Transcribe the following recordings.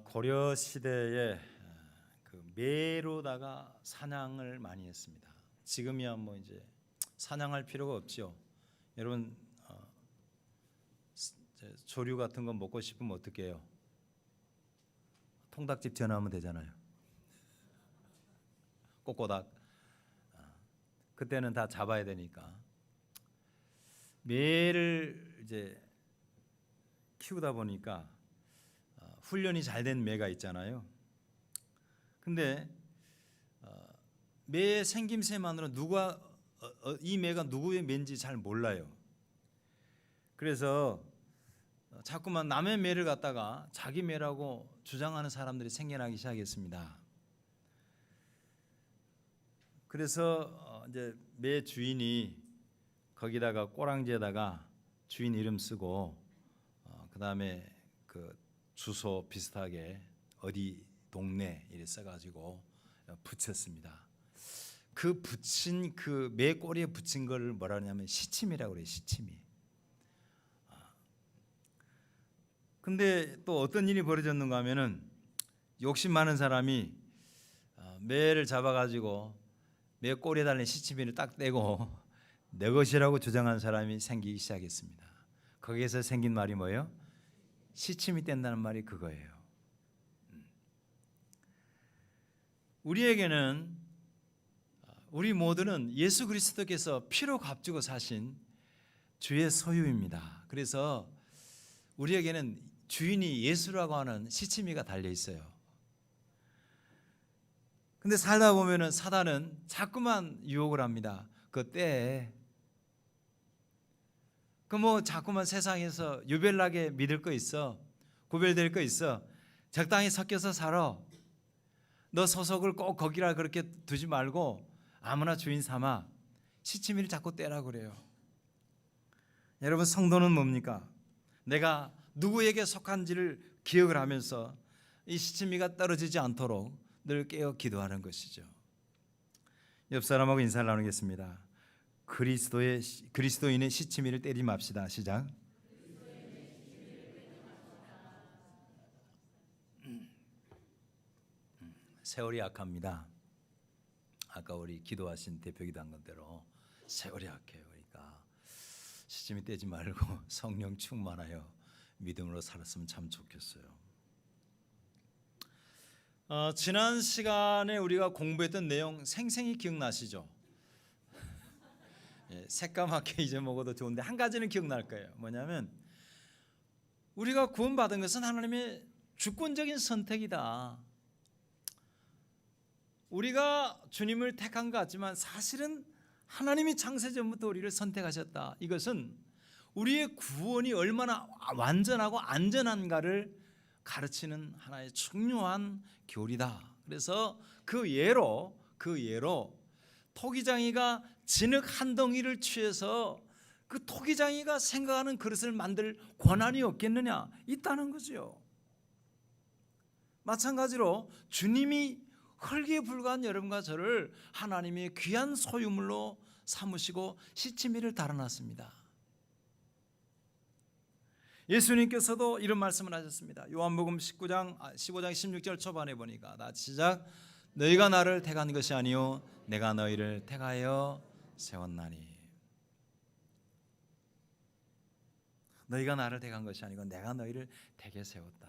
고려 시대에 그 매로다가 사냥을 많이 했습니다. 지금이야 뭐 이제 사냥할 필요가 없죠. 여러분 조류 같은 거 먹고 싶으면 어떻게 해요? 통닭집 전화하면 되잖아요. 꼬꼬닭. 그때는 다 잡아야 되니까 매를 이제 키우다 보니까 훈련이 잘 된 매가 있잖아요. 근데 매 생김새만으로 누가 이 매가 누구의 매인지 잘 몰라요. 그래서 자꾸만 남의 매를 갖다가 자기 매라고 주장하는 사람들이 생겨나기 시작했습니다. 그래서 이제 매 주인이 거기다가 꼬랑지에다가 주인 이름 쓰고 그 다음에 그 주소 비슷하게 어디 동네 이래 써가지고 붙였습니다. 그 붙인 그 매 꼬리에 붙인 걸 뭐라 하냐면 시침이라고 그래요. 시침이. 근데 또 어떤 일이 벌어졌는가 하면은 욕심 많은 사람이 매를 잡아가지고 매 꼬리에 달린 시치미를 딱 떼고 내 것이라고 주장하는 사람이 생기기 시작했습니다. 거기에서 생긴 말이 뭐예요? 시침이 뗀다는 말이 그거예요. 우리에게는 우리 모두는 예수 그리스도께서 피로 값주고 사신 주의 소유입니다. 그래서 우리에게는 주인이 예수라고 하는 시치미가 달려 있어요. 근데 살다 보면은 사단은 자꾸만 유혹을 합니다. 그때 뭐 자꾸만 세상에서 유별나게 믿을 거 있어, 구별될 거 있어, 적당히 섞여서 살아. 너 소속을 꼭 거기라 그렇게 두지 말고 아무나 주인 삼아. 시치미를 자꾸 떼라 그래요. 여러분, 성도는 뭡니까? 내가 누구에게 속한지를 기억을 하면서 이 시치미가 떨어지지 않도록 늘 깨어 기도하는 것이죠. 옆 사람하고 인사를 나누겠습니다. 그리스도인의 시치미를 떼지 맙시다. 시작. 세월이 약합니다. 아까 우리 기도하신 대표기도 한 것대로 세월이 약해요. 그러니까 시치미 떼지 말고 성령 충만하여 믿음으로 살았으면 참 좋겠어요. 지난 시간에 우리가 공부했던 내용 생생히 기억나시죠? 새까맣게 잊어먹어도 좋은데 한 가지는 기억날 거예요. 뭐냐면 우리가 구원받은 것은 하나님의 주권적인 선택이다. 우리가 주님을 택한 것 같지만 사실은 하나님이 창세전부터 우리를 선택하셨다. 이것은 우리의 구원이 얼마나 완전하고 안전한가를 가르치는 하나의 중요한 교리다. 그래서 그 예로 토기장이가 진흙 한 덩이를 취해서 그 토기장이가 생각하는 그릇을 만들 권한이 없겠느냐? 있다는 거죠. 마찬가지로 주님이 흙에 불과한 여러분과 저를 하나님의 귀한 소유물로 삼으시고 시치미를 달아놨습니다. 예수님께서도 이런 말씀을 하셨습니다. 요한복음 15장 16절 초반에 보니까 다 시작. 너희가 나를 택한 것이 아니요 내가 너희를 택하여 세웠나니. 너희가 나를 택한 것이 아니고 내가 너희를 택해 세웠다.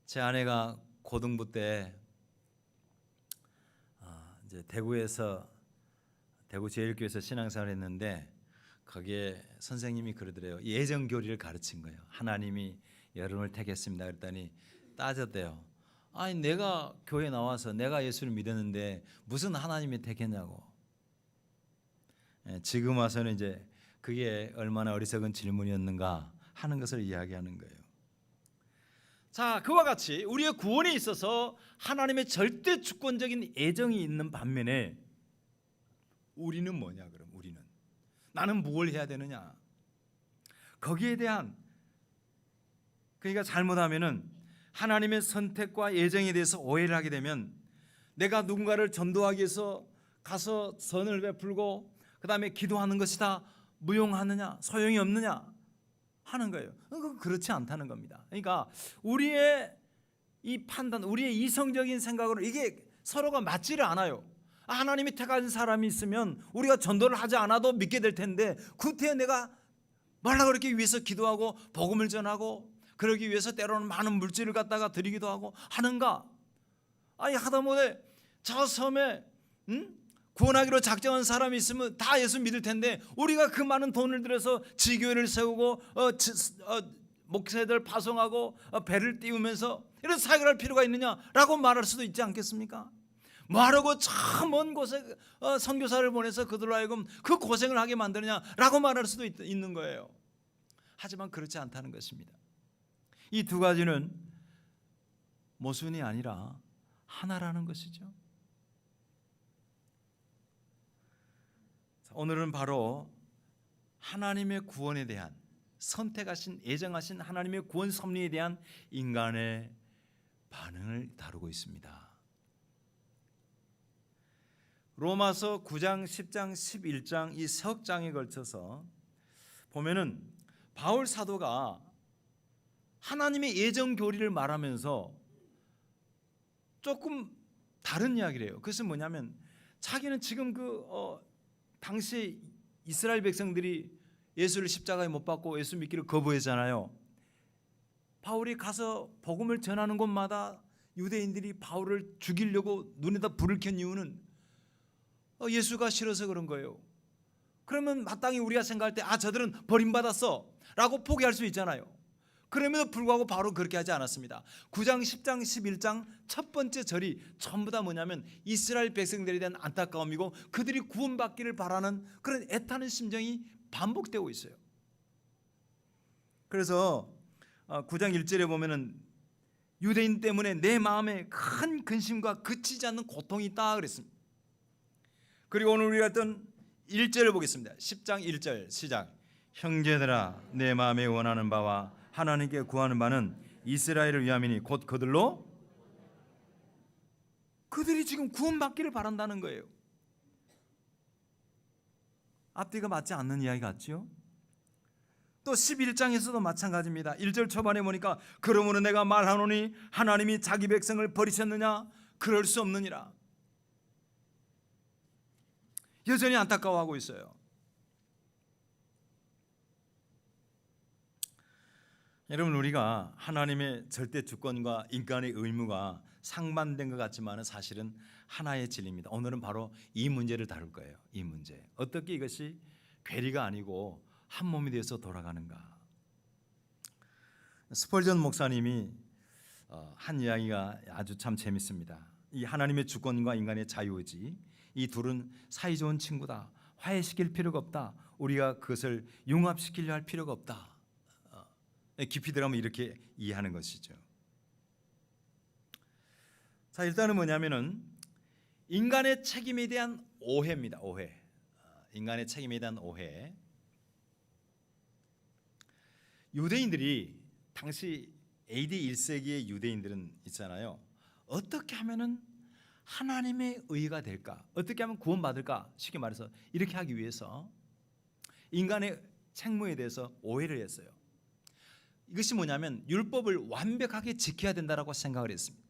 제 아내가 고등부 때 이제 대구 제일교회에서 신앙생활을 했는데 거기에 선생님이 그러더래요. 예정교리를 가르친 거예요. 하나님이 여러분을 택했습니다. 그랬더니 따졌대요. 아니 내가 교회 나와서 내가 예수를 믿었는데 무슨 하나님이 택했냐고. 지금 와서는 이제 그게 얼마나 어리석은 질문이었는가 하는 것을 이야기하는 거예요. 자, 그와 같이 우리의 구원에 있어서 하나님의 절대 주권적인 애정이 있는 반면에 우리는 뭐냐 그럼 우리는 나는 뭘 해야 되느냐? 거기에 대한 그러니까 잘못하면은 하나님의 선택과 예정에 대해서 오해를 하게 되면 내가 누군가를 전도하기 위해서 가서 선을 베풀고 그 다음에 기도하는 것이 다 무용하느냐 소용이 없느냐 하는 거예요. 그건 그렇지 않다는 겁니다. 그러니까 우리의 이 판단, 우리의 이성적인 생각으로 이게 서로가 맞지를 않아요. 하나님이 택한 사람이 있으면 우리가 전도를 하지 않아도 믿게 될 텐데 구태여 내가 말라 그렇게 위해서 기도하고 복음을 전하고 그러기 위해서 때로는 많은 물질을 갖다가 드리기도 하고 하는가? 아니 하다못해 저 섬에 구원하기로 작정한 사람이 있으면 다 예수 믿을 텐데 우리가 그 많은 돈을 들여서 지교회를 세우고 목사들 파송하고 배를 띄우면서 이런 사역을 할 필요가 있느냐라고 말할 수도 있지 않겠습니까? 뭐하라고 저 먼 곳에 선교사를 보내서 그들로 하여금 그 고생을 하게 만드느냐라고 말할 수도 있는 거예요. 하지만 그렇지 않다는 것입니다. 이 두 가지는 모순이 아니라 하나라는 것이죠. 오늘은 바로 하나님의 구원에 대한 선택하신 예정하신 하나님의 구원 섭리에 대한 인간의 반응을 다루고 있습니다. 로마서 9장, 10장, 11장 이 석 장에 걸쳐서 보면은 바울 사도가 하나님의 예정 교리를 말하면서 조금 다른 이야기를 해요. 그것은 뭐냐면 자기는 지금 당시 이스라엘 백성들이 예수를 십자가에 못 박고 예수 믿기를 거부했잖아요. 바울이 가서 복음을 전하는 곳마다 유대인들이 바울을 죽이려고 눈에다 불을 켠 이유는 예수가 싫어서 그런 거예요. 그러면 마땅히 우리가 생각할 때 저들은 버림받았어 라고 포기할 수 있잖아요. 그럼에도 불구하고 바울은 그렇게 하지 않았습니다. 9장, 10장, 11장 첫 번째 절이 전부 다 뭐냐면 이스라엘 백성들에 대한 안타까움이고 그들이 구원받기를 바라는 그런 애타는 심정이 반복되고 있어요. 그래서 9장 1절에 보면은 유대인 때문에 내 마음에 큰 근심과 그치지 않는 고통이 있다 그랬습니다. 그리고 오늘 우리가 했던 1절을 보겠습니다. 10장 1절 시작. 형제들아 내 마음에 원하는 바와 하나님께 구하는 바는 이스라엘을 위함이니 곧 그들이 지금 구원받기를 바란다는 거예요. 앞뒤가 맞지 않는 이야기 같지요? 또 11장에서도 마찬가지입니다. 1절 초반에 보니까 그러므로 내가 말하노니 하나님이 자기 백성을 버리셨느냐? 그럴 수 없느니라. 여전히 안타까워하고 있어요. 여러분 우리가 하나님의 절대 주권과 인간의 의무가 상반된 것 같지만 사실은 하나의 진리입니다. 오늘은 바로 이 문제를 다룰 거예요. 이 문제 어떻게 이것이 괴리가 아니고 한 몸이 되어서 돌아가는가. 스펄전 목사님이 한 이야기가 아주 참 재밌습니다. 이 하나님의 주권과 인간의 자유의지 이 둘은 사이좋은 친구다. 화해시킬 필요가 없다. 우리가 그것을 융합시키려 할 필요가 없다. 깊이 들어가면 이렇게 이해하는 것이죠. 자, 일단은 뭐냐면은 인간의 책임에 대한 오해입니다. 오해. 인간의 책임에 대한 오해. 유대인들이 당시 AD 1세기의 유대인들은 있잖아요. 어떻게 하면은 하나님의 의가 될까? 어떻게 하면 구원받을까? 쉽게 말해서 이렇게 하기 위해서 인간의 책무에 대해서 오해를 했어요. 이것이 뭐냐면 율법을 완벽하게 지켜야 된다라고 생각을 했습니다.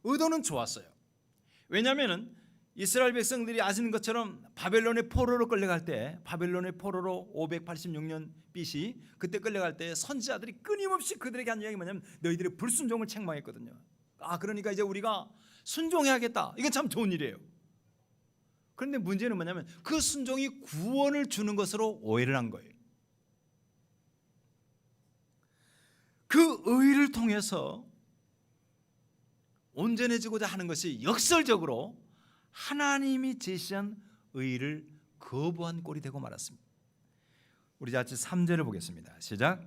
의도는 좋았어요. 왜냐하면 이스라엘 백성들이 아시는 것처럼 바벨론의 포로로 끌려갈 때 바벨론의 포로로 586년 BC 그때 끌려갈 때 선지자들이 끊임없이 그들에게 한 이야기 뭐냐면 너희들의 불순종을 책망했거든요. 그러니까 이제 우리가 순종해야겠다. 이건 참 좋은 일이에요. 그런데 문제는 뭐냐면 그 순종이 구원을 주는 것으로 오해를 한 거예요. 그 의를 통해서 온전해지고자 하는 것이 역설적으로 하나님이 제시한 의를 거부한 꼴이 되고 말았습니다. 우리 같이 3절을 보겠습니다. 시작.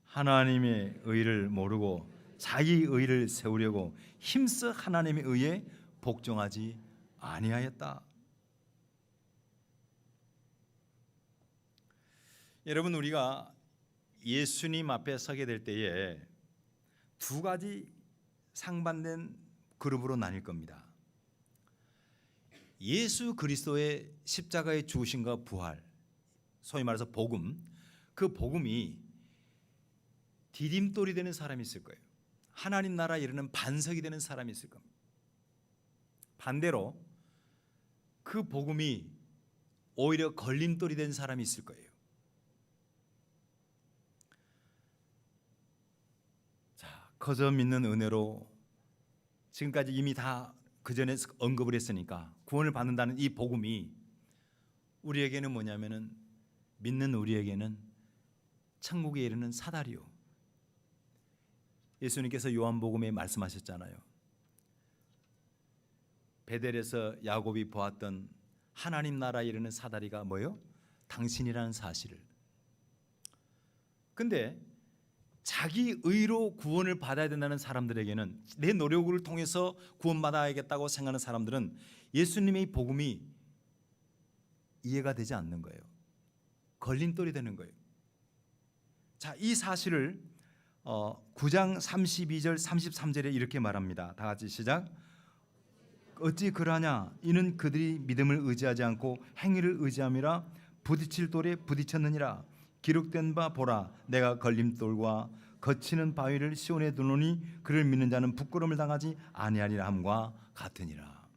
하나님의 의를 모르고 자기 의를 세우려고 힘써 하나님의 의에 복종하지 아니하였다. 여러분 우리가 예수님 앞에 서게 될 때에 두 가지 상반된 그룹으로 나뉠 겁니다. 예수 그리스도의 십자가의 죽으심과 부활, 소위 말해서 복음, 그 복음이 디딤돌이 되는 사람이 있을 거예요. 하나님 나라에 이르는 반석이 되는 사람이 있을 겁니다. 반대로 그 복음이 오히려 걸림돌이 된 사람이 있을 거예요. 자, 거저 믿는 은혜로 지금까지 이미 다 그 전에 언급을 했으니까 구원을 받는다는 이 복음이 우리에게는 뭐냐면은 믿는 우리에게는 천국에 이르는 사다리요. 예수님께서 요한복음에 말씀하셨잖아요. 베델에서 야곱이 보았던 하나님 나라에 이르는 사다리가 뭐예요? 당신이라는 사실을. 근데 자기 의로 구원을 받아야 된다는 사람들에게는, 내 노력을 통해서 구원받아야겠다고 생각하는 사람들은 예수님의 복음이 이해가 되지 않는 거예요. 걸림돌이 되는 거예요. 자, 이 사실을 9장 32절 33절에 이렇게 말합니다. 다 같이 시작. 어찌 그러하냐? 이는 그들이 믿음을 의지하지 않고 행위를 의지함이라. 부딪힐 돌에 부딪혔느니라. 기록된 바 보라, 내가 걸림돌과 거치는 바위를 시온에 두노니 그를 믿는 자는 부끄러움을 당하지 아니하리라 함과 같으니라.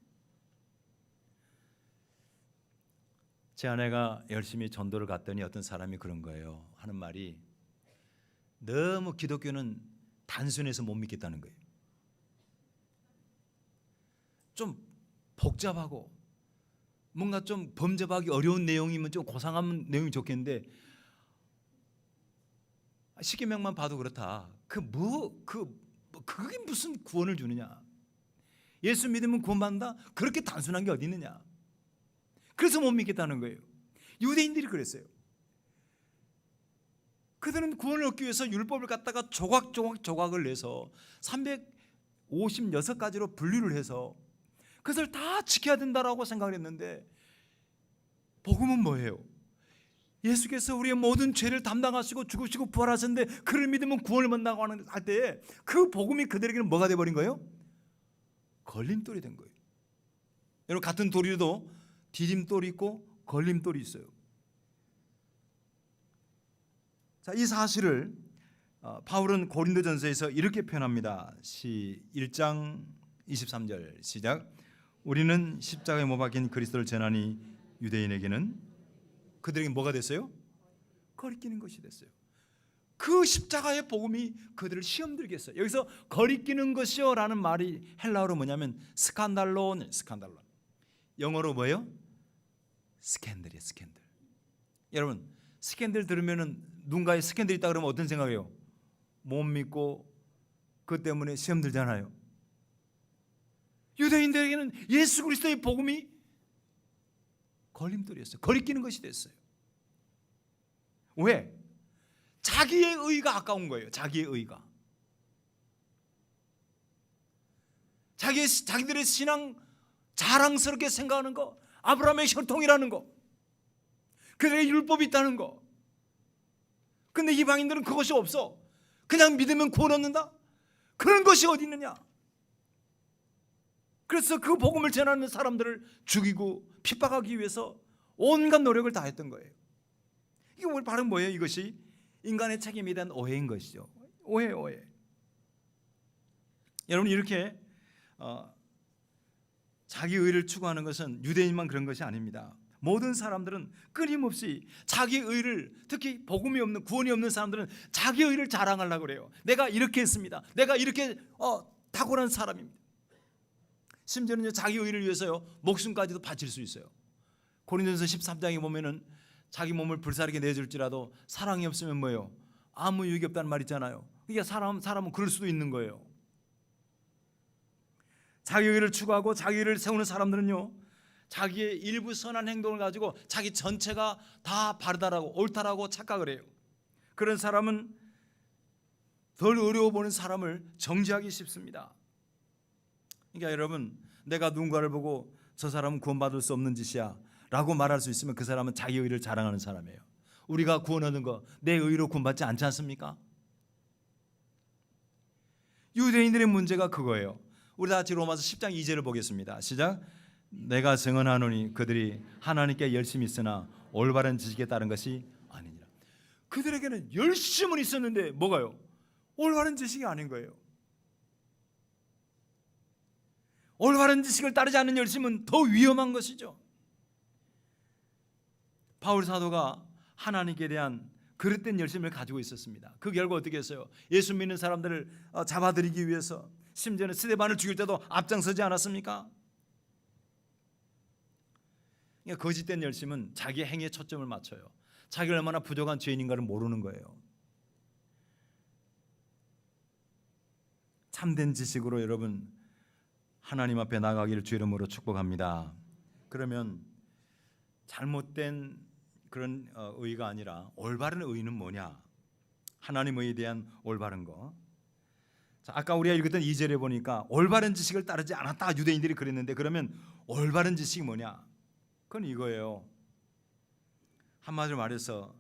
제 아내가 열심히 전도를 갔더니 어떤 사람이 그런 거예요. 하는 말이, 너무 기독교는 단순해서 못 믿겠다는 거예요. 좀 복잡하고 뭔가 좀 범접하기 어려운 내용이면 좀 고상한 내용이 좋겠는데 십계명만 봐도 그렇다. 그게 무슨 구원을 주느냐? 예수 믿으면 구원받는다? 그렇게 단순한 게 어디 있느냐? 그래서 못 믿겠다는 거예요. 유대인들이 그랬어요. 그들은 구원을 얻기 위해서 율법을 갖다가 조각을 내서 356가지로 분류를 해서 그것을 다 지켜야 된다라고 생각을 했는데, 복음은 뭐예요? 예수께서 우리의 모든 죄를 담당하시고 죽으시고 부활하셨는데 그를 믿으면 구원을 받는다고 할 때 그 복음이 그들에게는 뭐가 돼버린 거예요? 걸림돌이 된 거예요. 여러분, 같은 돌이도 디딤돌이 있고 걸림돌이 있어요. 자, 이 사실을 바울은 고린도전서에서 이렇게 표현합니다. 1장 23절 시작. 우리는 십자가에 못 박힌 그리스도를 전하니 유대인에게는 그들에게 뭐가 됐어요? 거리끼는 것이 됐어요. 그 십자가의 복음이 그들을 시험 들게 했어요. 여기서 거리끼는 것이요 라는 말이 헬라어로 뭐냐면 스칸달론. 영어로 뭐예요? 스캔들이에요. 스캔들. 여러분, 스캔들 들으면은 누군가의 스캔들 있다 그러면 어떤 생각이에요? 못 믿고 그 때문에 시험 들잖아요. 유대인들에게는 예수 그리스도의 복음이 걸림돌이었어요. 거리끼는 것이 됐어요. 왜? 자기의 의가 아까운 거예요. 자기의 의가. 자기들의 신앙 자랑스럽게 생각하는 거, 아브라함의 혈통이라는 거, 그들의 율법이 있다는 거. 근데 이방인들은 그것이 없어. 그냥 믿으면 구원 얻는다? 그런 것이 어디 있느냐? 그래서 그 복음을 전하는 사람들을 죽이고 핍박하기 위해서 온갖 노력을 다했던 거예요. 이게 바로 뭐예요? 이것이 인간의 책임에 대한 오해인 것이죠. 오해. 여러분, 이렇게 자기 의를 추구하는 것은 유대인만 그런 것이 아닙니다. 모든 사람들은 끊임없이 자기 의를, 특히 복음이 없는, 구원이 없는 사람들은 자기 의를 자랑하려고 그래요. 내가 이렇게 했습니다. 내가 이렇게 탁월한 사람입니다. 심지어는 자기 의를 위해서요 목숨까지도 바칠 수 있어요. 고린도전서 13장에 보면은 자기 몸을 불사르게 내줄지라도 사랑이 없으면 뭐예요? 아무 유익이 없다는 말 있잖아요. 그러니까 사람은 그럴 수도 있는 거예요. 자기 의를 추구하고 자기 의를 세우는 사람들은요, 자기의 일부 선한 행동을 가지고 자기 전체가 다 바르다라고 옳다라고 착각을 해요. 그런 사람은 덜 어려워 보는 사람을 정죄하기 쉽습니다. 그러니까 여러분, 내가 누군가를 보고 저 사람은 구원받을 수 없는 짓이야 라고 말할 수 있으면 그 사람은 자기 의를 자랑하는 사람이에요. 우리가 구원 얻는 거 내 의로 구원받지 않지 않습니까? 유대인들의 문제가 그거예요. 우리 다 같이 로마서 10장 2절을 보겠습니다. 시작. 내가 증언하노니 그들이 하나님께 열심히 있으나 올바른 지식에 따른 것이 아니니라. 그들에게는 열심은 있었는데 뭐가요? 올바른 지식이 아닌 거예요. 올바른 지식을 따르지 않는 열심은 더 위험한 것이죠. 바울 사도가 하나님께 대한 그릇된 열심을 가지고 있었습니다. 그 결과 어떻게 했어요? 예수 믿는 사람들을 잡아들이기 위해서 심지어는 스데반을 죽일 때도 앞장서지 않았습니까? 그러니까 거짓된 열심은 자기 행위에 초점을 맞춰요. 자기가 얼마나 부족한 죄인인가를 모르는 거예요. 참된 지식으로 여러분 하나님 앞에 나가기를 주 이름으로 축복합니다. 그러면 잘못된 그런 의가 아니라 올바른 의는 뭐냐? 하나님 의에 대한 올바른 거. 자, 아까 우리가 읽었던 2절에 보니까 올바른 지식을 따르지 않았다 유대인들이 그랬는데, 그러면 올바른 지식이 뭐냐? 그건 이거예요. 한마디로 말해서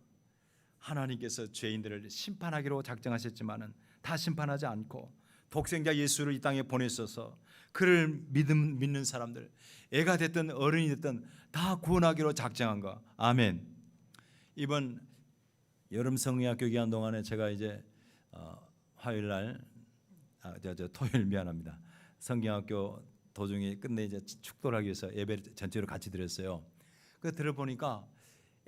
하나님께서 죄인들을 심판하기로 작정하셨지만은 다 심판하지 않고 독생자 예수를 이 땅에 보내셔서 그를 믿는 사람들, 애가 됐든 어른이 됐든 다 구원하기로 작정한 거. 아멘. 이번 여름 성리학교 기간 동안에 제가 이제 화요일 날 토요일 미안합니다. 성경학교 도중에 끝내 이제 축도를 하기 위해서 예배 전체로 같이 드렸어요. 그 들어보니까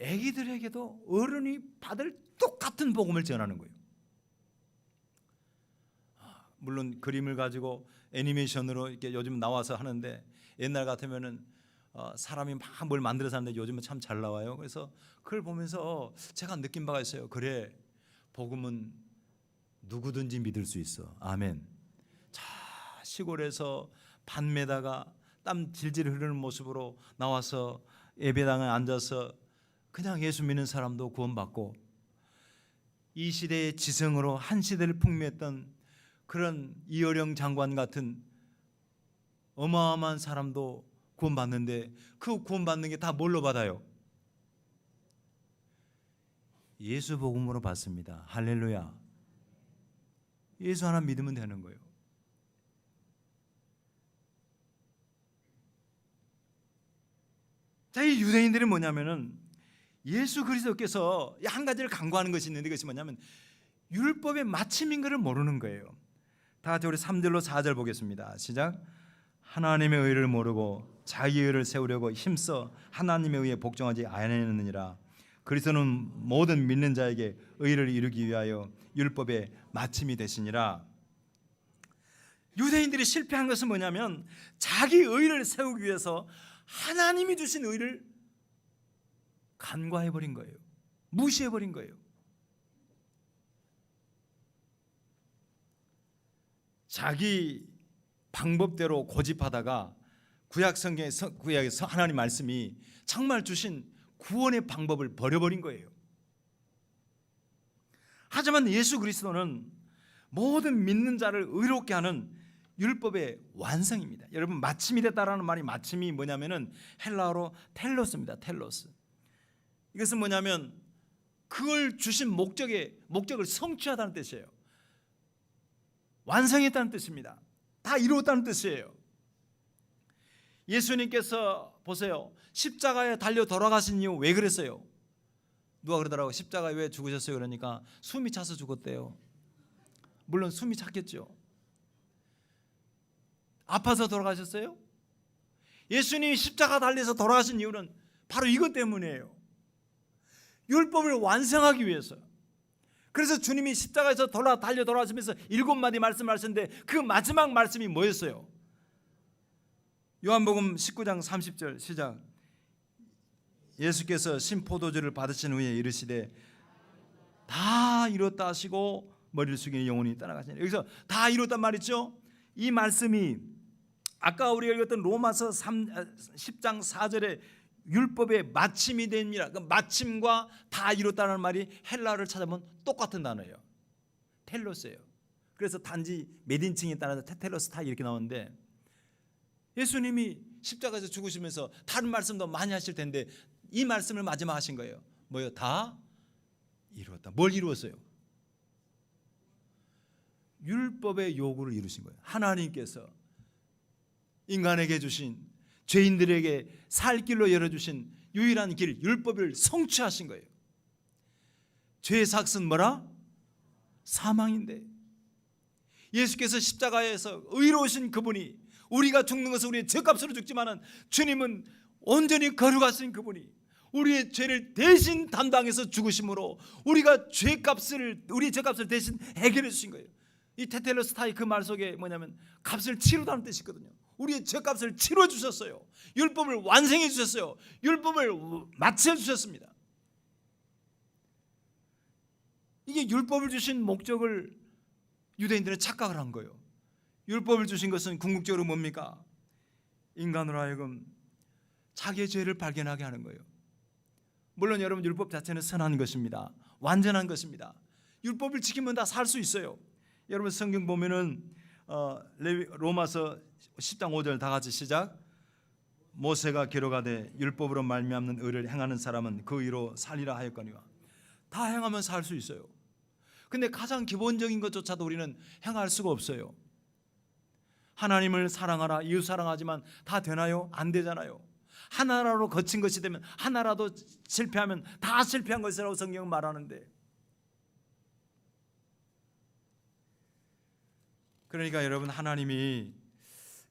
아기들에게도 어른이 받을 똑같은 복음을 전하는 거예요. 물론 그림을 가지고 애니메이션으로 이렇게 요즘 나와서 하는데, 옛날 같으면은 사람이 막 뭘 만들어서 하는데 요즘은 참 잘 나와요. 그래서 그걸 보면서 제가 느낀 바가 있어요. 그래, 복음은 누구든지 믿을 수 있어. 아멘. 자, 시골에서 반매다가 땀 질질 흐르는 모습으로 나와서 예배당에 앉아서 그냥 예수 믿는 사람도 구원받고, 이 시대의 지성으로 한 시대를 풍미했던 그런 이어령 장관 같은 어마어마한 사람도 구원받는데, 그 구원받는 게 다 뭘로 받아요? 예수 복음으로 받습니다. 할렐루야. 예수 하나 믿으면 되는 거예요. 자, 이 유대인들이 뭐냐면은 예수 그리스도께서 한 가지를 강구하는 것이 있는데, 그것이 뭐냐면 율법의 마침인 것을 모르는 거예요. 다 같이 우리 3절로 4절 보겠습니다. 시작. 하나님의 의를 모르고 자기 의를 세우려고 힘써 하나님의 의에 복종하지 아니하느니라. 그리스도는 모든 믿는 자에게 의를 이루기 위하여 율법의 마침이 되시니라. 유대인들이 실패한 것은 뭐냐면 자기 의를 세우기 위해서 하나님이 주신 의를 간과해버린 거예요. 무시해버린 거예요. 자기 방법대로 고집하다가 구약 성경에서 하나님 말씀이 정말 주신 구원의 방법을 버려버린 거예요. 하지만 예수 그리스도는 모든 믿는 자를 의롭게 하는 율법의 완성입니다. 여러분, 마침이 됐다라는 말이, 마침이 뭐냐면은 헬라어로 텔로스입니다. 텔로스. 이것은 뭐냐면 그걸 주신 목적을 성취하다는 뜻이에요. 완성했다는 뜻입니다. 다 이루었다는 뜻이에요. 예수님께서 보세요, 십자가에 달려 돌아가신 이유 왜 그랬어요? 누가 그러더라고요. 십자가에 왜 죽으셨어요? 그러니까 숨이 차서 죽었대요. 물론 숨이 찼겠죠. 아파서 돌아가셨어요? 예수님이 십자가 달려서 돌아가신 이유는 바로 이것 때문이에요. 율법을 완성하기 위해서. 그래서 주님이 십자가에서 달려 돌아가시면서 7마디 말씀하셨는데 그 마지막 말씀이 뭐였어요? 요한복음 19장 30절 시작. 예수께서 신포도주를 받으신 후에 이르시되 다 이뤘다 하시고 머리를 숙이는 영혼이 떠나가시니, 여기서 다 이뤘단 말이죠. 이 말씀이 아까 우리가 읽었던 로마서 10장 4절에 율법의 마침이 됩니다. 그 마침과 다 이뤘다는 말이 헬라어를 찾아보면 똑같은 단어예요. 텔로스예요. 그래서 단지 몇 인칭에 따라서 테텔로스 다 이렇게 나오는데, 예수님이 십자가에서 죽으시면서 다른 말씀도 많이 하실 텐데 이 말씀을 마지막 하신 거예요. 뭐요? 다 이루었다. 뭘 이루었어요? 율법의 요구를 이루신 거예요. 하나님께서 인간에게 주신, 죄인들에게 살 길로 열어주신 유일한 길, 율법을 성취하신 거예요. 죄의 삭은 뭐라? 사망인데 예수께서 십자가에서 의로우신 그분이, 우리가 죽는 것은 우리의 죄값으로 죽지만은 주님은 온전히 거룩하신 그분이 우리의 죄를 대신 담당해서 죽으심으로 우리의 죄값을 대신 해결해 주신 거예요. 이 테텔레스타이 그 말 속에 뭐냐면 값을 치르다는 뜻이거든요. 우리의 죄값을 치러 주셨어요. 율법을 완성해 주셨어요. 율법을 마쳐 주셨습니다. 이게 율법을 주신 목적을 유대인들은 착각을 한 거예요. 율법을 주신 것은 궁극적으로 뭡니까? 인간으로 하여금 자기의 죄를 발견하게 하는 거예요. 물론 여러분, 율법 자체는 선한 것입니다. 완전한 것입니다. 율법을 지키면 다 살 수 있어요. 여러분 성경 보면은 로마서 10장 5절 다 같이 시작. 모세가 기록하되 율법으로 말미암는 의를 행하는 사람은 그 의로 살리라 하였거니와. 다 행하면 살 수 있어요. 근데 가장 기본적인 것조차도 우리는 행할 수가 없어요. 하나님을 사랑하라, 이웃 사랑하지만 다 되나요? 안 되잖아요. 하나라도 거친 것이 되면, 하나라도 실패하면 다 실패한 것이라고 성경은 말하는데, 그러니까 여러분, 하나님이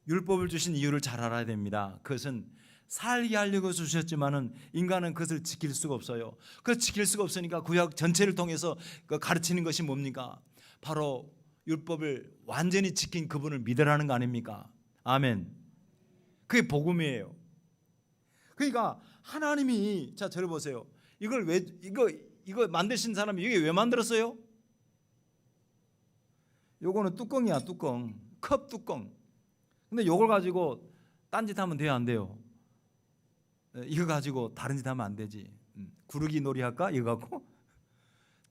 율법을 주신 이유를 잘 알아야 됩니다. 그것은 살게 하려고 주셨지만은 인간은 그것을 지킬 수가 없어요. 그 지킬 수가 없으니까 구약 전체를 통해서 가르치는 것이 뭡니까? 바로 율법을 완전히 지킨 그분을 믿으라는 거 아닙니까? 아멘. 그게 복음이에요. 그러니까 하나님이, 자 저를 보세요. 이걸 왜 이거 만드신 사람이 이게 왜 만들었어요? 요거는 뚜껑이야, 뚜껑. 컵 뚜껑. 근데 요걸 가지고 딴짓 하면 돼요, 안 돼요? 이거 가지고 다른 짓 하면 안 되지. 구르기 놀이 할까? 이거 갖고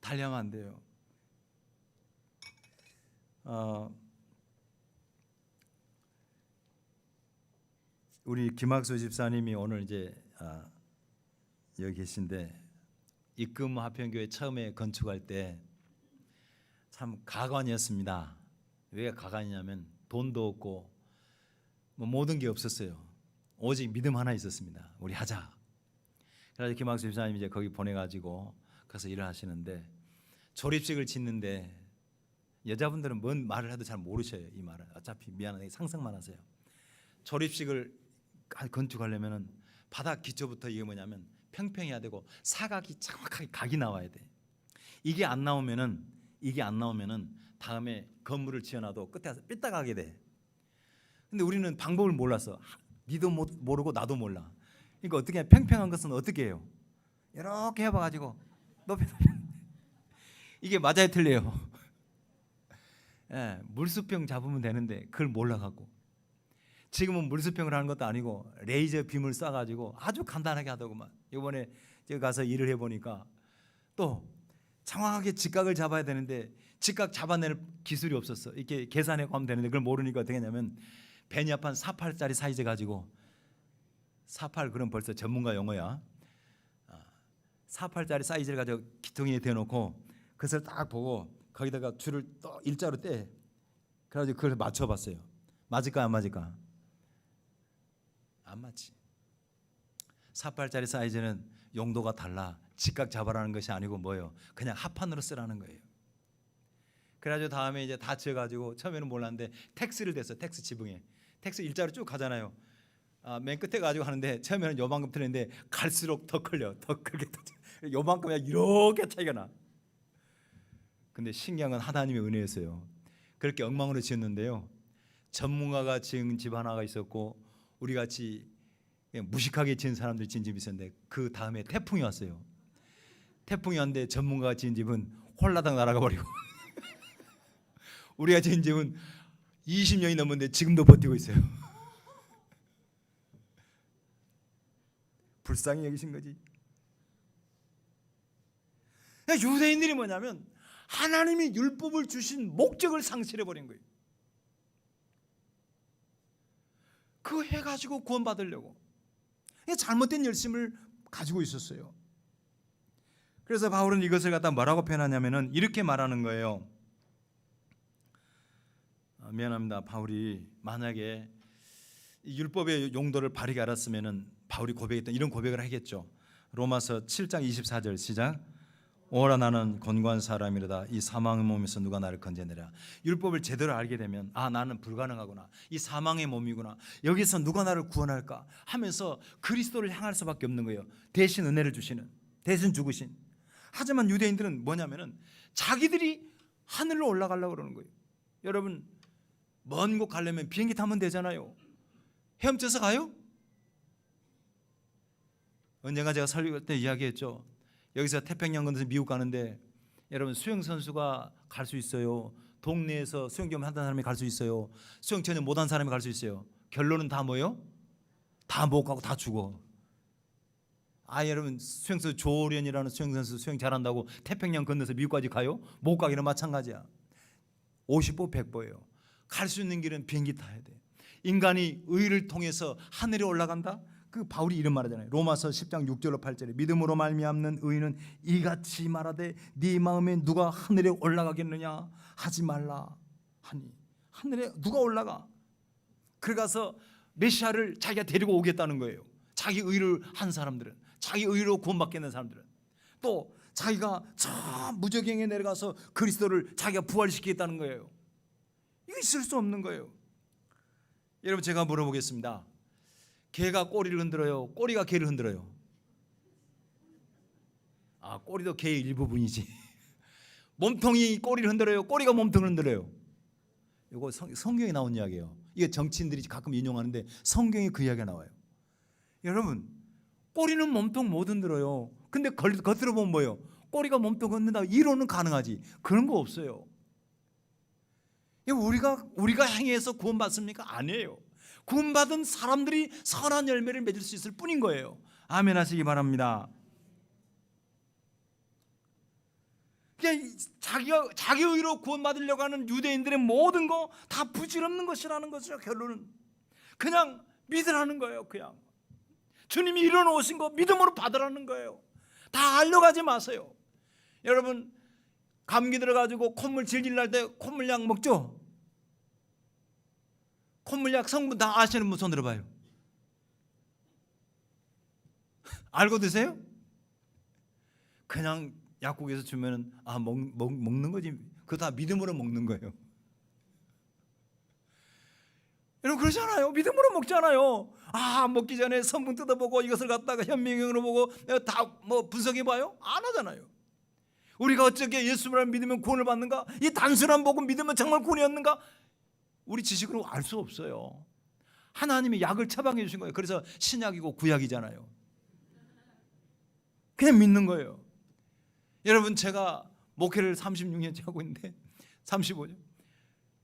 달려면 안 돼요. 우리 김학수 집사님이 오늘 이제 여기 계신데, 입금 화평교회 처음에 건축할 때 참 가관이었습니다. 왜 가관이냐면 돈도 없고 뭐 모든 게 없었어요. 오직 믿음 하나 있었습니다. 우리 하자. 그래서 김학수 집사님이 이제 거기 보내가지고 가서 일을 하시는데, 조립식을 짓는데 여자분들은 뭔 말을 해도 잘 모르셔요. 이 말을 어차피 미안하게 상상만 하세요. 조립식을 건축하려면은 바닥 기초부터 이게 뭐냐면 평평해야 되고 사각이 정확하게 각이 나와야 돼. 이게 안 나오면은 다음에 건물을 지어놔도 끝에 가서 삐딱하게 돼. 근데 우리는 방법을 몰랐어. 니도 모르고 나도 몰라. 그러니까 어떻게 해? 평평한 것은 어떻게 해요? 이렇게 해봐가지고 높이 이게 맞아요, 틀려요? 예, 물수병 잡으면 되는데 그걸 몰라갖고, 지금은 물수병을 하는 것도 아니고 레이저 빔을 쏴가지고 아주 간단하게 하더구만. 이번에 제가 가서 일을 해보니까 또 정확하게 직각을 잡아야 되는데 직각 잡아낼 기술이 없었어. 이렇게 계산해 가면 되는데 그걸 모르니까 어떻게 했냐면 베니아판 48짜리 사이즈 가지고, 48 그럼 벌써 전문가 용어야. 48짜리 사이즈를 가지고 기둥에 대놓고 그것을 딱 보고 거기다가 줄을 또 일자로 떼. 그래가지고 그걸 맞춰봤어요. 맞을까 안 맞을까? 안 맞지. 48짜리 사이즈는 용도가 달라. 직각 잡아라는 것이 아니고 뭐예요? 그냥 합판으로 쓰라는 거예요. 그래가지고 다음에 이제 다 지어가지고, 처음에는 몰랐는데 텍스를 댔어. 텍스 지붕에. 텍스 일자로 쭉 가잖아요. 맨 끝에 가지고 하는데 처음에는 요만큼 틀렸는데 갈수록 더 커요. 더 크게 요만큼이야. 이렇게 차이가 나. 근데 신기한 건 하나님의 은혜였어요. 그렇게 엉망으로 지었는데요, 전문가가 지은 집 하나가 있었고 우리 같이 무식하게 지은 사람들이 지은 집이 있었는데, 그 다음에 태풍이 왔어요. 태풍이 왔는데 전문가가 지은 집은 홀라당 날아가 버리고 우리가 지은 집은 20년이 넘었는데 지금도 버티고 있어요. 불쌍히 여기신 거지. 유대인들이 뭐냐면 하나님이 율법을 주신 목적을 상실해 버린 거예요. 그거 해가지고 구원받으려고 잘못된 열심을 가지고 있었어요. 그래서 바울은 이것을 갖다 뭐라고 표현하냐면은 이렇게 말하는 거예요. 미안합니다. 바울이 만약에 이 율법의 용도를 바르게 알았으면은 바울이 고백했던 이런 고백을 하겠죠. 로마서 7장 24절 시작. 오라 나는 곤고한 사람이로다. 이 사망의 몸에서 누가 나를 건져내랴. 율법을 제대로 알게 되면 나는 불가능하구나. 이 사망의 몸이구나. 여기서 누가 나를 구원할까 하면서 그리스도를 향할 수밖에 없는 거예요. 대신 은혜를 주시는, 대신 죽으신. 하지만 유대인들은 뭐냐면은 자기들이 하늘로 올라가려고 그러는 거예요. 여러분, 먼 곳 가려면 비행기 타면 되잖아요. 헤엄쳐서 가요? 언젠가 제가 설교할 때 이야기했죠. 여기서 태평양 건너서 미국 가는데 여러분, 수영선수가 갈 수 있어요. 동네에서 수영 좀 하던 사람이 갈 수 있어요. 수영 전혀 못한 사람이 갈 수 있어요. 결론은 다 뭐예요? 다 못 가고 다 죽어. 여러분, 수영선수 조련이라는 수영선수 수영 잘한다고 태평양 건너서 미국까지 가요? 못 가기는 마찬가지야. 50보 100보예요. 갈 수 있는 길은 비행기 타야 돼. 인간이 의를 통해서 하늘에 올라간다? 그 바울이 이런 말하잖아요. 로마서 10장 6절로 8절에 믿음으로 말미암는 의인은 이같이 말하되 네 마음에 누가 하늘에 올라가겠느냐 하지 말라 하니. 하늘에 누가 올라가? 그래 가서 메시아를 자기가 데리고 오겠다는 거예요. 자기 의를 한 사람들은, 자기 의로 구원받겠는 사람들은, 또 자기가 저 무저갱에 내려가서 그리스도를 자기가 부활시키겠다는 거예요. 이거 있을 수 없는 거예요. 여러분, 제가 물어보겠습니다. 개가 꼬리를 흔들어요? 꼬리가 개를 흔들어요? 꼬리도 개의 일부분이지. 몸통이 꼬리를 흔들어요? 꼬리가 몸통을 흔들어요? 이거 성경에 나온 이야기예요. 이게 정치인들이 가끔 인용하는데 성경에 그 이야기가 나와요. 여러분, 꼬리는 몸통 못 흔들어요. 근데 겉으로 보면 뭐예요? 꼬리가 몸통 흔든다. 이론은 가능하지. 그런 거 없어요. 우리가 행해서 구원받습니까? 아니에요. 구원받은 사람들이 선한 열매를 맺을 수 있을 뿐인 거예요. 아멘 하시기 바랍니다. 그냥 자기 의로 구원받으려고 하는 유대인들의 모든 거 다 부질없는 것이라는 거죠. 결론은 그냥 믿으라는 거예요. 그냥 주님이 이뤄놓으신 거 믿음으로 받으라는 거예요. 다 알려가지 마세요. 여러분, 감기 들어가지고 콧물 질질 날 때 콧물약 먹죠? 콧물약 성분 다 아시는 분 손 들어봐요. 알고 드세요? 그냥 약국에서 주면은 먹는 거지. 그거 다 믿음으로 먹는 거예요. 여러분, 그러잖아요. 믿음으로 먹잖아요. 먹기 전에 성분 뜯어보고 이것을 갖다가 현미경으로 보고 다 분석해봐요? 안 하잖아요. 우리가 어떻게 예수를 믿으면 구원을 받는가? 이 단순한 복음 믿으면 정말 구원이었는가? 우리 지식으로 알 수 없어요. 하나님이 약을 처방해 주신 거예요. 그래서 신약이고 구약이잖아요. 그냥 믿는 거예요. 여러분, 제가 목회를 36년째 하고 있는데 35년.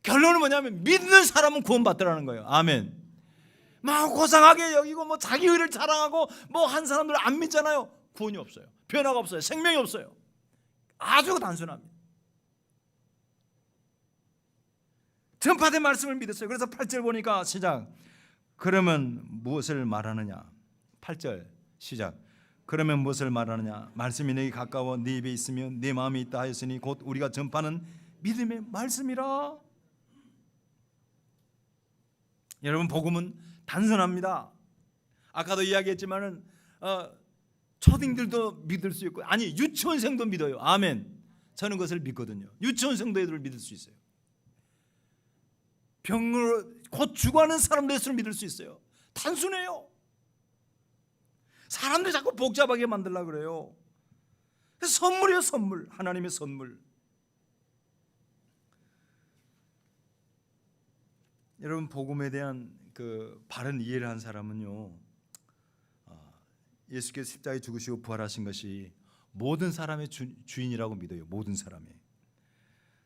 결론은 뭐냐면 믿는 사람은 구원받더라는 거예요. 아멘. 막 고상하게 여기고 자기 의를 자랑하고 한 사람들 안 믿잖아요. 구원이 없어요. 변화가 없어요. 생명이 없어요. 아주 단순합니다. 전파된 말씀을 믿었어요. 그래서 8절 보니까 시작. 그러면 무엇을 말하느냐? 8절 시작. 그러면 무엇을 말하느냐? 말씀이 내게 가까워 네 입에 있으면 네 마음에 있다 하였으니 곧 우리가 전파하는 믿음의 말씀이라. 여러분, 복음은 단순합니다. 아까도 이야기했지만은 초딩들도 믿을 수 있고, 유치원생도 믿어요. 아멘. 저는 그것을 믿거든요. 유치원생도 애들을 믿을 수 있어요. 병으로 곧 죽어가는 사람도 예수를 믿을 수 있어요. 단순해요. 사람들이 자꾸 복잡하게 만들려고 그래요. 선물이에요. 선물. 하나님의 선물. 여러분, 복음에 대한 그 바른 이해를 한 사람은요, 예수께서 십자가에 죽으시고 부활하신 것이 모든 사람의 주인이라고 믿어요. 모든 사람의.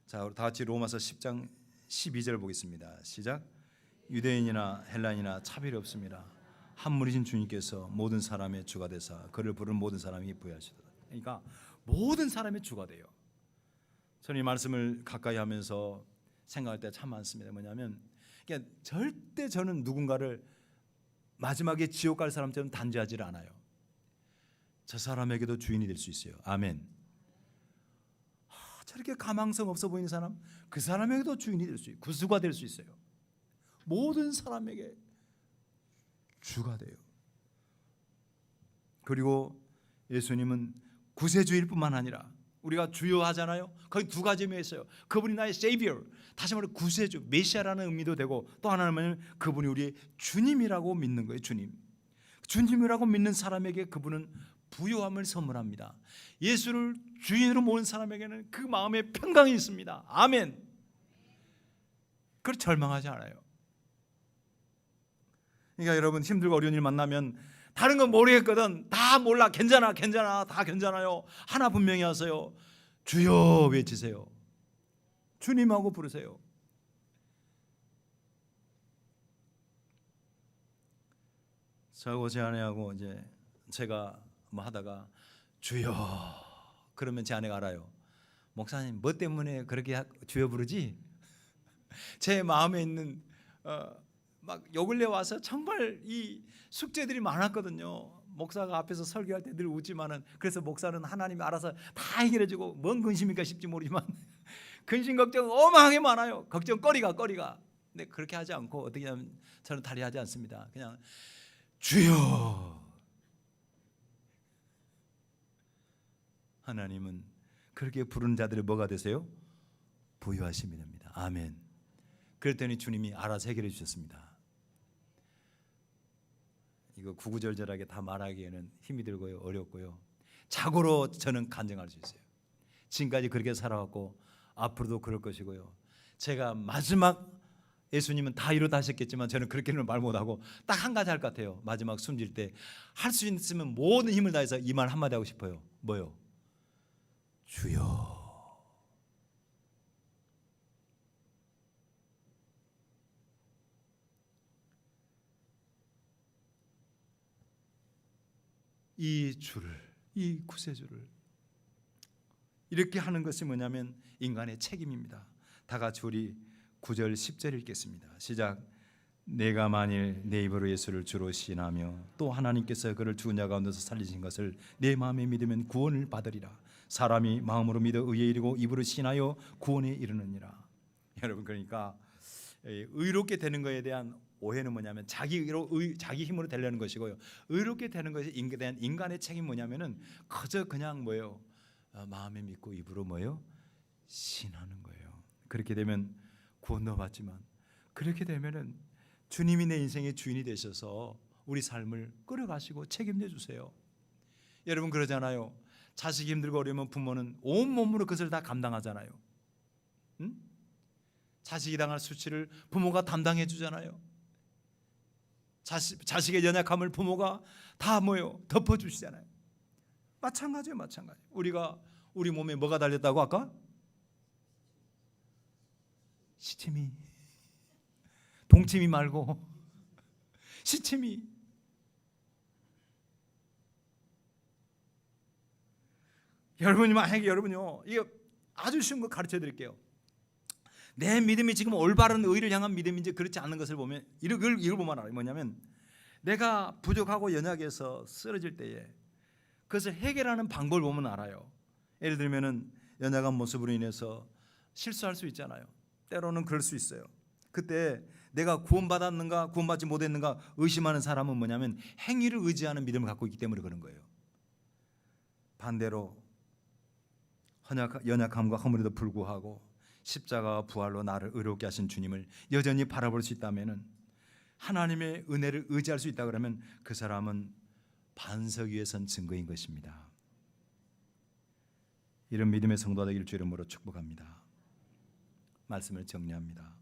자, 우리 다 같이 로마서 10장 12절 보겠습니다. 시작. 유대인이나 헬라인이나 차별이 없습니다. 한 분이신 주님께서 모든 사람의 주가 되사 그를 부르는 모든 사람이 부여하시도다. 그러니까 모든 사람의 주가 돼요. 저는 이 말씀을 가까이 하면서 생각할 때 참 많습니다. 뭐냐면 그러니까 절대 저는 누군가를 마지막에 지옥 갈 사람처럼 단죄하지를 않아요. 저 사람에게도 주인이 될 수 있어요. 아멘. 저렇게 가망성 없어 보이는 사람, 그 사람에게도 주인이 될 수 있어요. 구주가 될 수 있어요. 모든 사람에게 주가 돼요. 그리고 예수님은 구세주일 뿐만 아니라 우리가 주여 하잖아요. 거기 두 가지 의미가 있어요. 그분이 나의 세이비어, 다시 말해 구세주, 메시아라는 의미도 되고, 또 하나는 그분이 우리의 주님이라고 믿는 거예요. 주님이라고 믿는 사람에게 그분은 부요함을 선물합니다. 예수를 주인으로 모은 사람에게는 그 마음에 평강이 있습니다. 아멘. 그걸 절망하지 않아요. 그러니까 여러분, 힘들고 어려운 일 만나면 다른 건 모르겠거든, 다 몰라, 괜찮아 다 괜찮아요, 하나 분명히 하세요. 주여 외치세요. 주님하고 부르세요. 저하고 제 아내하고 이제 제가 뭐 하다가 주여 그러면 제 아내가 알아요. 목사님 뭐 때문에 그렇게 주여 부르지? 제 마음에 있는 막 요 근래 와서 정말 이 숙제들이 많았거든요. 목사가 앞에서 설교할 때 늘 웃지만은, 그래서 목사는 하나님이 알아서 다 해결해 주고, 뭔 근심일까 싶지 모르지만 근심 걱정 어마하게 많아요. 걱정거리가. 근데 그렇게 하지 않고 어떻게 하면 저는 탈의하지 않습니다. 그냥 주여. 하나님은 그렇게 부르는 자들이 뭐가 되세요? 부유하심이 됩니다. 아멘. 그랬더니 주님이 알아서 해결해 주셨습니다. 이거 구구절절하게 다 말하기에는 힘이 들고요, 어렵고요. 자고로 저는 간증할 수 있어요. 지금까지 그렇게 살아왔고 앞으로도 그럴 것이고요. 제가 마지막, 예수님은 다 이루다 하셨겠지만 저는 그렇게는 말 못하고 딱 한 가지 할 것 같아요. 마지막 숨질 때 할 수 있으면 모든 힘을 다해서 이 말 한마디 하고 싶어요. 뭐요? 주여. 이 주를, 이 구세주를 이렇게 하는 것이 뭐냐면 인간의 책임입니다. 다 같이 우리 9절 10절 읽겠습니다. 시작. 내가 만일 내 입으로 예수를 주로 시인하며 또 하나님께서 그를 죽은 자 가운데서 살리신 것을 내 마음에 믿으면 구원을 받으리라. 사람이 마음으로 믿어 의에 이르고 입으로 시인하여 구원에 이르느니라. 여러분, 그러니까 의롭게 되는 것에 대한 오해는 뭐냐면 자기 힘으로 되려는 것이고요. 의롭게 되는 것에 대한 인간의 책임이 뭐냐면은 그저 그냥 뭐예요? 마음에 믿고 입으로 뭐예요? 신하는 거예요. 그렇게 되면 구원도 받지만, 그렇게 되면은 주님이 내 인생의 주인이 되셔서 우리 삶을 끌어가시고 책임져 주세요. 여러분 그러잖아요. 자식이 힘들고 어려우면 부모는 온 몸으로 그것을 다 감당하잖아요. 응? 자식이 당할 수치를 부모가 담당해 주잖아요. 자식의 연약함을 부모가 다 뭐요? 덮어주시잖아요. 마찬가지예요. 우리가 우리 몸에 뭐가 달렸다고 아까? 시침이. 동치미 말고 시침이. 여러분요, 이거 아주 쉬운 거 가르쳐 드릴게요. 내 믿음이 지금 올바른 의를 향한 믿음인지 그렇지 않은 것을 보면 이걸 보면 알아요. 뭐냐면 내가 부족하고 연약해서 쓰러질 때에 그것을 해결하는 방법을 보면 알아요. 예를 들면은 연약한 모습으로 인해서 실수할 수 있잖아요. 때로는 그럴 수 있어요. 그때 내가 구원받았는가 구원받지 못했는가 의심하는 사람은 뭐냐면 행위를 의지하는 믿음을 갖고 있기 때문에 그런 거예요. 반대로 연약함과 허물에도 불구하고 십자가와 부활로 나를 의롭게 하신 주님을 여전히 바라볼 수 있다면, 하나님의 은혜를 의지할 수 있다 그러면 그 사람은 반석 위에 선 증거인 것입니다. 이런 믿음의 성도가 되기를 주 이름으로 축복합니다. 말씀을 정리합니다.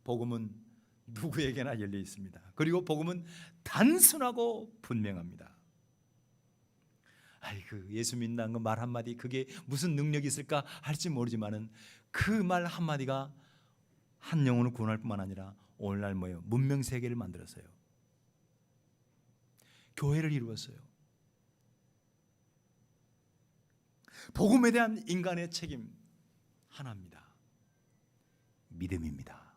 복음은 누구에게나 열려 있습니다. 그리고 복음은 단순하고 분명합니다. 아이고, 예수 믿는다는 거 말 한마디 그게 무슨 능력이 있을까 할지 모르지만은 그 말 한마디가 한 영혼을 구원할 뿐만 아니라 오늘날 뭐예요? 문명 세계를 만들었어요. 교회를 이루었어요. 복음에 대한 인간의 책임 하나입니다. 믿음입니다.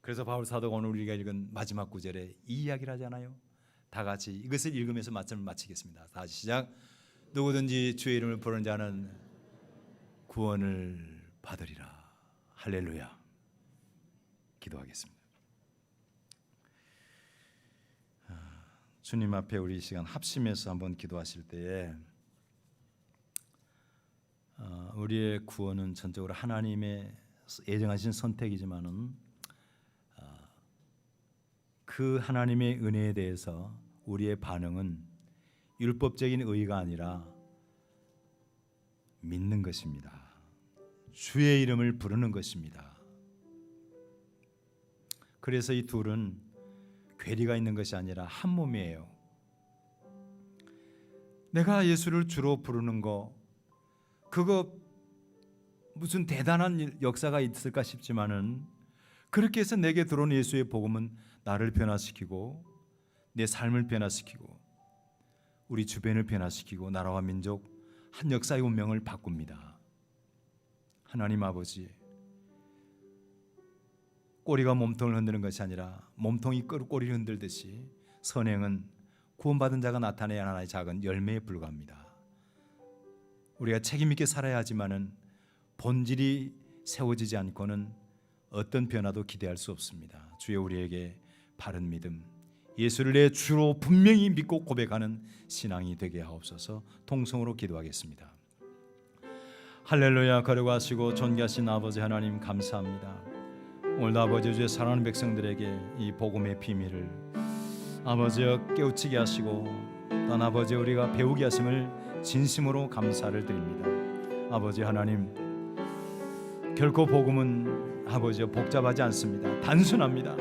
그래서 바울 사도가 오늘 우리가 읽은 마지막 구절에 이 이야기를 하잖아요. 다 같이 이것을 읽으면서 말씀을 마치겠습니다. 다시 시작. 누구든지 주의 이름을 부르는 자는 구원을 받으리라. 할렐루야. 기도하겠습니다. 주님 앞에 우리 이 시간 합심해서 한번 기도하실 때에 우리의 구원은 전적으로 하나님의 예정하신 선택이지만은 그 하나님의 은혜에 대해서 우리의 반응은 율법적인 의의가 아니라 믿는 것입니다. 주의 이름을 부르는 것입니다. 그래서 이 둘은 괴리가 있는 것이 아니라 한 몸이에요. 내가 예수를 주로 부르는 거 그거 무슨 대단한 역사가 있을까 싶지만은 그렇게 해서 내게 들어온 예수의 복음은 나를 변화시키고 내 삶을 변화시키고 우리 주변을 변화시키고 나라와 민족 한 역사의 운명을 바꿉니다. 하나님 아버지, 꼬리가 몸통을 흔드는 것이 아니라 몸통이 꼬리를 흔들듯이 선행은 구원받은 자가 나타내야 하나의 작은 열매에 불과합니다. 우리가 책임 있게 살아야 하지만은 본질이 세워지지 않고는 어떤 변화도 기대할 수 없습니다. 주여 우리에게 바른 믿음, 예수를 내 주로 분명히 믿고 고백하는 신앙이 되게 하옵소서. 통성으로 기도하겠습니다. 할렐루야. 거룩하시고 존귀하신 아버지 하나님 감사합니다. 오늘도 아버지 주의 사랑하는 백성들에게 이 복음의 비밀을 아버지여 깨우치게 하시고 또 아버지 우리가 배우게 하심을 진심으로 감사를 드립니다. 아버지 하나님, 결코 복음은 아버지여 복잡하지 않습니다. 단순합니다.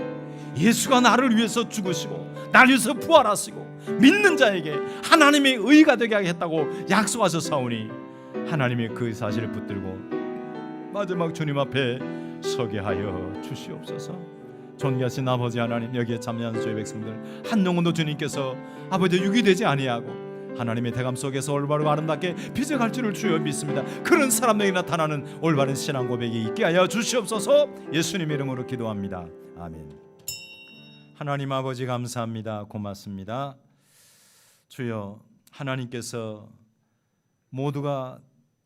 예수가 나를 위해서 죽으시고 나를 위해서 부활하시고 믿는 자에게 하나님의 의가 되게 하겠다고 약속하셨사오니 하나님의 그 사실을 붙들고 마지막 주님 앞에 서게 하여 주시옵소서. 존귀하신 아버지 하나님, 여기에 참여하는 주의 백성들 한 영혼도 주님께서 아버지 유기되지 아니하고 하나님의 대감 속에서 올바르고 아름답게 빚어갈 줄을 주여 믿습니다. 그런 사람에게 나타나는 올바른 신앙 고백이 있게 하여 주시옵소서. 예수님 이름으로 기도합니다. 아멘. 하나님 아버지 감사합니다. 고맙습니다. 주여, 하나님께서 모두가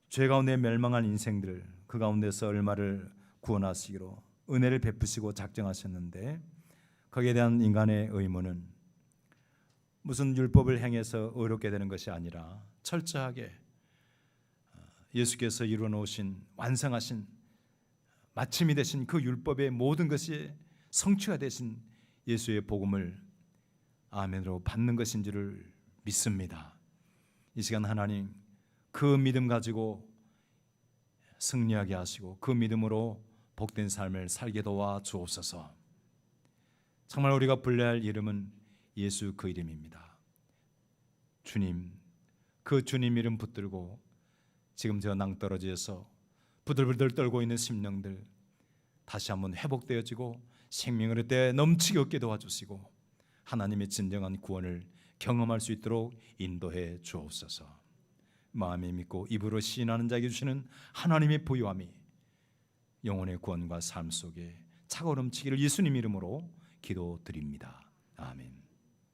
죄 가운데 멸망한 인생들 그 가운데서 얼마를 구원하시기로 은혜를 베푸시고 작정하셨는데 거기에 대한 인간의 의무는 무슨 율법을 행해서 의롭게 되는 것이 아니라 철저하게 예수께서 이루어 놓으신 완성하신 마침이 되신 그 율법의 모든 것이 성취가 되신 예수의 복음을 아멘으로 받는 것인 줄을 믿습니다. 이 시간 하나님 그 믿음 가지고 승리하게 하시고 그 믿음으로 복된 삶을 살게 도와 주옵소서. 정말 우리가 불러야 할 이름은 예수 그 이름입니다. 주님, 그 주님 이름 붙들고 지금 저 낭떠러지에서 부들부들 떨고 있는 심령들 다시 한번 회복되어지고 생명을 때 넘치게 얻게 도와주시고 하나님의 진정한 구원을 경험할 수 있도록 인도해 주옵소서. 마음에 믿고 입으로 시인하는 자에게 주시는 하나님의 보유함이 영혼의 구원과 삶 속에 차고 넘치기를 예수님 이름으로 기도드립니다. 아멘.